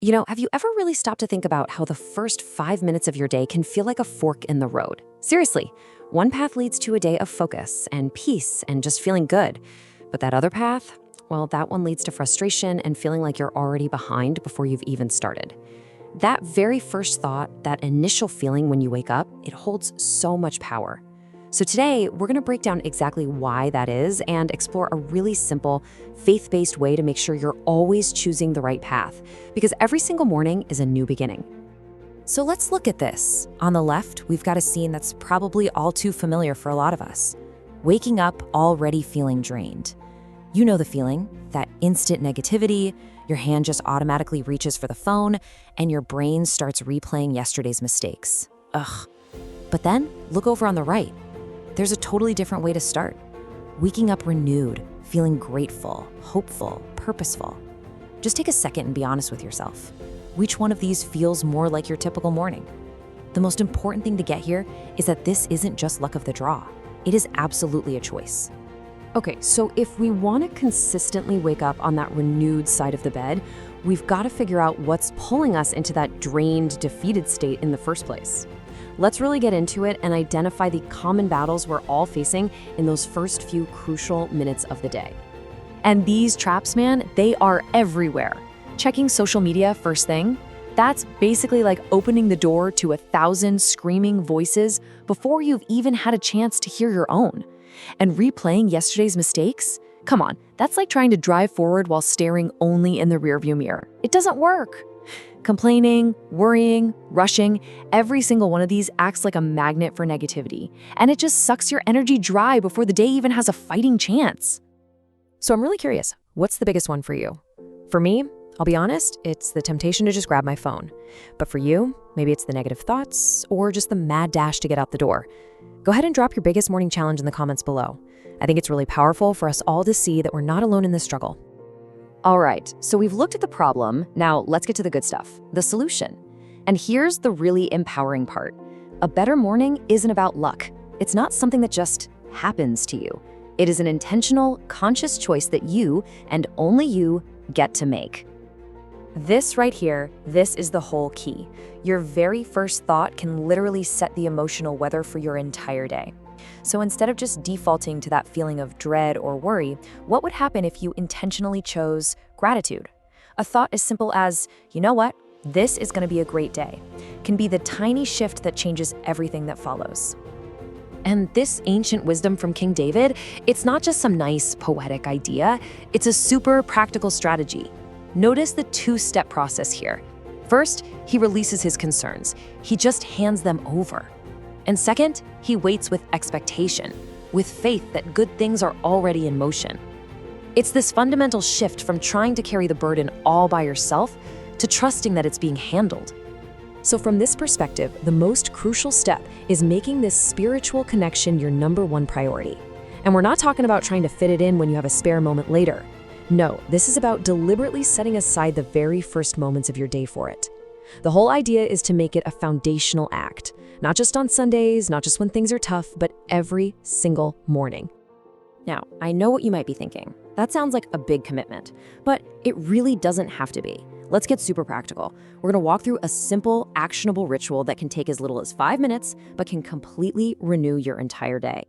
Have you ever really stopped to think about how the first 5 minutes of your day can feel like a fork in the road? Seriously, one path leads to a day of focus and peace and just feeling good. But that other path, well, that one leads to frustration and feeling like you're already behind before you've even started. That very first thought, that initial feeling when you wake up, it holds so much power. So today, we're going to break down exactly why that is and explore a really simple, faith-based way to make sure you're always choosing the right path, because every single morning is a new beginning. So let's look at this. On the left, we've got a scene that's probably all too familiar for a lot of us. Waking up already feeling drained. You know the feeling, that instant negativity, your hand just automatically reaches for the phone, and your brain starts replaying yesterday's mistakes. Ugh. But then, look over on the right. There's a totally different way to start. Waking up renewed, feeling grateful, hopeful, purposeful. Just take a second and be honest with yourself. Which one of these feels more like your typical morning? The most important thing to get here is that this isn't just luck of the draw. It is absolutely a choice. Okay, so if we want to consistently wake up on that renewed side of the bed, we've got to figure out what's pulling us into that drained, defeated state in the first place. Let's really get into it and identify the common battles we're all facing in those first few crucial minutes of the day. And these traps, man, they are everywhere. Checking social media first thing, that's basically like opening the door to 1,000 screaming voices before you've even had a chance to hear your own. And replaying yesterday's mistakes? Come on, that's like trying to drive forward while staring only in the rearview mirror. It doesn't work. Complaining, worrying, rushing, every single one of these acts like a magnet for negativity, and it just sucks your energy dry before the day even has a fighting chance. So I'm really curious, what's the biggest one for you? For me, I'll be honest, it's the temptation to just grab my phone. But for you, maybe it's the negative thoughts or just the mad dash to get out the door. Go ahead and drop your biggest morning challenge in the comments below. I think it's really powerful for us all to see that we're not alone in this struggle. All right, so we've looked at the problem. Now let's get to the good stuff, the solution. And here's the really empowering part. A better morning isn't about luck. It's not something that just happens to you. It is an intentional, conscious choice that you, and only you, get to make. This right here, this is the whole key. Your very first thought can literally set the emotional weather for your entire day. So instead of just defaulting to that feeling of dread or worry, what would happen if you intentionally chose gratitude? A thought as simple as, you know what, this is going to be a great day, can be the tiny shift that changes everything that follows. And this ancient wisdom from King David, it's not just some nice poetic idea, it's a super practical strategy. Notice the two-step process here. First, he releases his concerns. He just hands them over. And second, he waits with expectation, with faith that good things are already in motion. It's this fundamental shift from trying to carry the burden all by yourself to trusting that it's being handled. So from this perspective, the most crucial step is making this spiritual connection your number one priority. And we're not talking about trying to fit it in when you have a spare moment later. No, this is about deliberately setting aside the very first moments of your day for it. The whole idea is to make it a foundational act, not just on Sundays, not just when things are tough, but every single morning. Now, I know what you might be thinking. That sounds like a big commitment, but it really doesn't have to be. Let's get super practical. We're going to walk through a simple, actionable ritual that can take as little as 5 minutes, but can completely renew your entire day.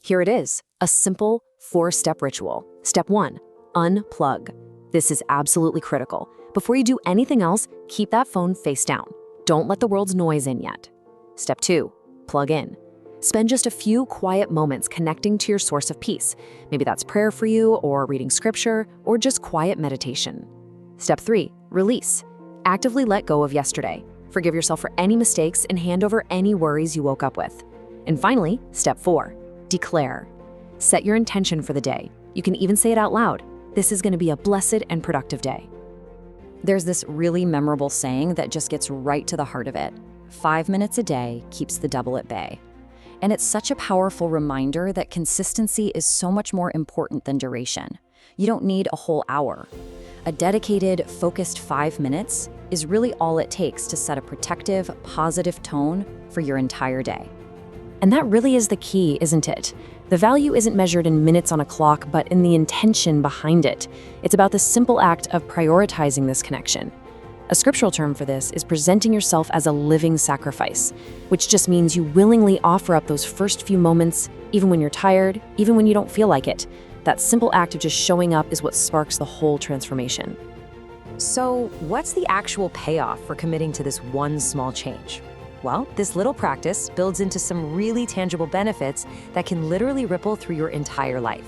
Here it is, a simple 4-step ritual. Step 1, unplug. This is absolutely critical. Before you do anything else, keep that phone face down. Don't let the world's noise in yet. Step 2, plug in. Spend just a few quiet moments connecting to your source of peace. Maybe that's prayer for you, or reading scripture, or just quiet meditation. Step 3, release. Actively let go of yesterday. Forgive yourself for any mistakes and hand over any worries you woke up with. And finally, step 4, declare. Set your intention for the day. You can even say it out loud. This is going to be a blessed and productive day. There's this really memorable saying that just gets right to the heart of it. 5 minutes a day keeps the devil at bay. And it's such a powerful reminder that consistency is so much more important than duration. You don't need a whole hour. A dedicated, focused 5 minutes is really all it takes to set a protective, positive tone for your entire day. And that really is the key, isn't it? The value isn't measured in minutes on a clock, but in the intention behind it. It's about the simple act of prioritizing this connection. A scriptural term for this is presenting yourself as a living sacrifice, which just means you willingly offer up those first few moments, even when you're tired, even when you don't feel like it. That simple act of just showing up is what sparks the whole transformation. So, what's the actual payoff for committing to this one small change? Well, this little practice builds into some really tangible benefits that can literally ripple through your entire life.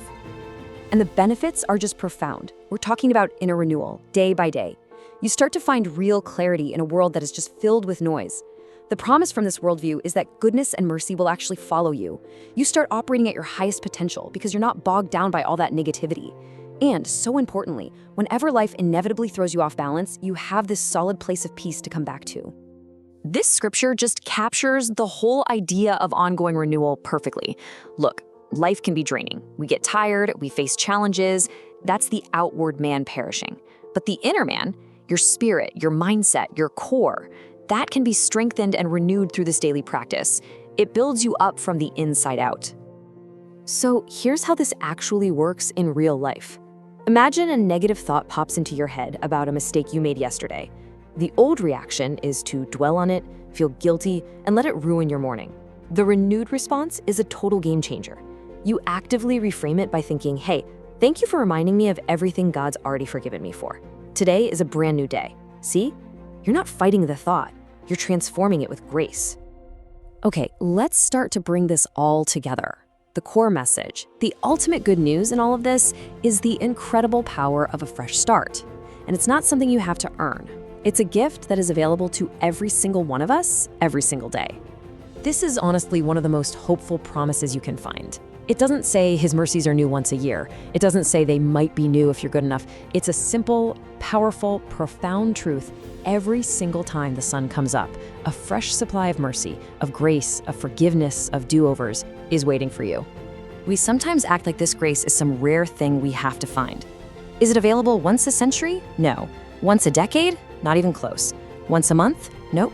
And the benefits are just profound. We're talking about inner renewal, day by day. You start to find real clarity in a world that is just filled with noise. The promise from this worldview is that goodness and mercy will actually follow you. You start operating at your highest potential because you're not bogged down by all that negativity. And so importantly, whenever life inevitably throws you off balance, you have this solid place of peace to come back to. This scripture just captures the whole idea of ongoing renewal perfectly. Look, life can be draining. We get tired, we face challenges. That's the outward man perishing. But the inner man, your spirit, your mindset, your core, that can be strengthened and renewed through this daily practice. It builds you up from the inside out. So here's how this actually works in real life. Imagine a negative thought pops into your head about a mistake you made yesterday. The old reaction is to dwell on it, feel guilty, and let it ruin your morning. The renewed response is a total game changer. You actively reframe it by thinking, hey, thank you for reminding me of everything God's already forgiven me for. Today is a brand new day. See? You're not fighting the thought. You're transforming it with grace. Okay, let's start to bring this all together. The core message, the ultimate good news in all of this, is the incredible power of a fresh start. And it's not something you have to earn. It's a gift that is available to every single one of us, every single day. This is honestly one of the most hopeful promises you can find. It doesn't say his mercies are new once a year. It doesn't say they might be new if you're good enough. It's a simple, powerful, profound truth every single time the sun comes up. A fresh supply of mercy, of grace, of forgiveness, of do-overs is waiting for you. We sometimes act like this grace is some rare thing we have to find. Is it available once a century? No. Once a decade? Not even close. Once a month? Nope.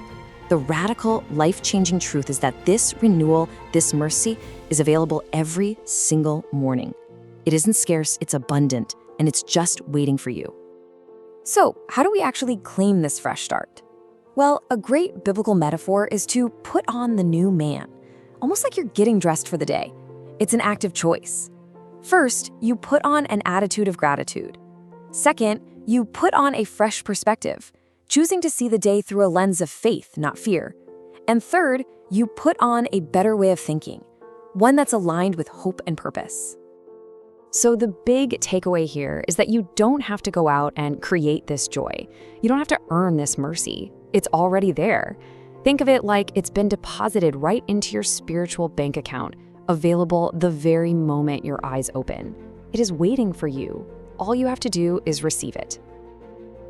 The radical, life-changing truth is that this renewal, this mercy, is available every single morning. It isn't scarce, it's abundant, and it's just waiting for you. So, how do we actually claim this fresh start? Well, a great biblical metaphor is to put on the new man, almost like you're getting dressed for the day. It's an active choice. First, you put on an attitude of gratitude. Second, you put on a fresh perspective, choosing to see the day through a lens of faith, not fear. And third, you put on a better way of thinking, one that's aligned with hope and purpose. So the big takeaway here is that you don't have to go out and create this joy. You don't have to earn this mercy. It's already there. Think of it like it's been deposited right into your spiritual bank account, available the very moment your eyes open. It is waiting for you. All you have to do is receive it.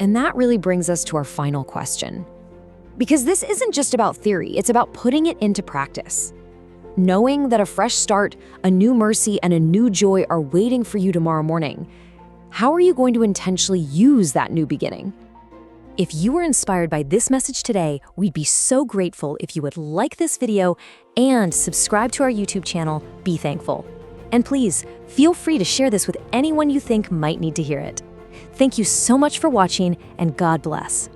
And that really brings us to our final question. Because this isn't just about theory, it's about putting it into practice. Knowing that a fresh start, a new mercy, and a new joy are waiting for you tomorrow morning, how are you going to intentionally use that new beginning? If you were inspired by this message today, we'd be so grateful if you would like this video and subscribe to our YouTube channel, Be Thankful. And please, feel free to share this with anyone you think might need to hear it. Thank you so much for watching, and God bless.